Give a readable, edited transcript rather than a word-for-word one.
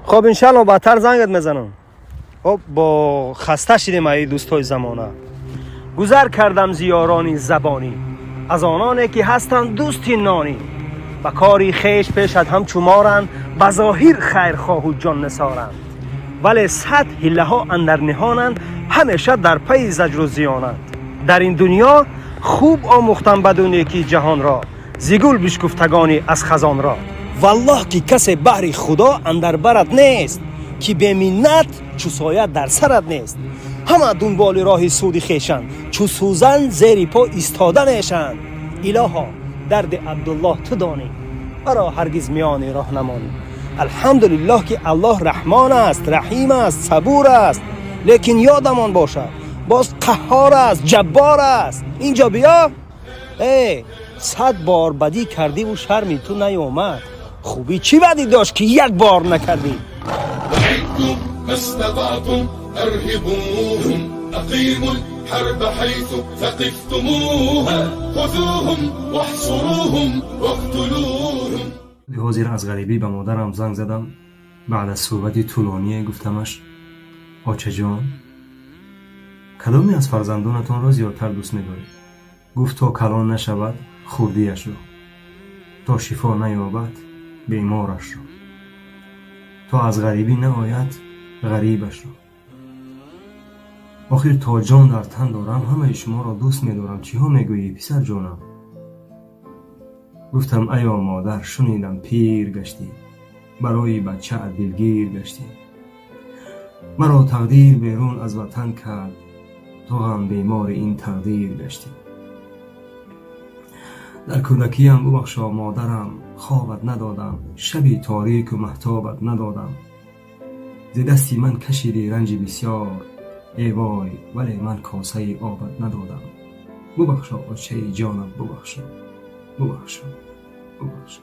خب انشالله بعدتر زنگت میزنم. خب با خسته شدیم ای دوستای زمانه. گذر کردم زیارانی زبانی، از آنانی که هستند دوستی نانی. و کاری خیش پیشت هم چمارند، بظاهر خیرخواه و جان نثارند. ولی صد حیله ها اندر نهانند، همیشه در پی زجر و زیانند. در این دنیا خوب آموختم بدون یکی جهان را، زیگل بشکفتگانی از خزان را. والله که کسی بحر خدا اندر برت نیست، که به منت چو سایه در سرت نیست. همه دنبال راه سود خیشند، چو سوزن زیر پا ایستاده نیشند. الها درد عبدالله تو دانی، برا هرگز میان راه نمانی. الحمدلله که الله رحمان است، رحیم است، صبور است. لیکن یادمان باشد باز قهار است، جبار است. اینجا بیا. 100 بار بدی کردی و شرمی تو نیومد، خوبی چی بدی داشت که یک بار نکردی؟ أعدوا ما استطعتم أرهبوهم أقيموا الحرب حيث ثقفتموها خذوهم واحصروهم واقتلوهم. حاضر از غریبی به مادرم زنگ زدم. بعد از صحبتی طولانی گفتمش آچه جان، کدامی از فرزندانتان را زیادتر دوست می‌دارید؟ گفت تا کلان نشود خردیش را، تا شفا نیابد بیمارش را، تا از غریبی نآید غریبش را. آخر تا جان در تن دارم همه شما را دوست می‌دارم. چی ها میگویی پسر جانم؟ گفتم ایا مادر، شنیدم پیر گشتی، برای بچه دلگیر گشتی. مرا تقدیر بیرون از وطن کرد، تو هم بیمار این تقدیر گشتی. در کودکیم ببخشا مادرم، خوابت ندادم، شبی تاریک و مهتابت ندادم. ز دستی من کشیدی رنج بسیار، ای وای ولی من کاسه آبت ندادم. ببخشا آچه جانم، ببخشا، ببخشا، ببخشا.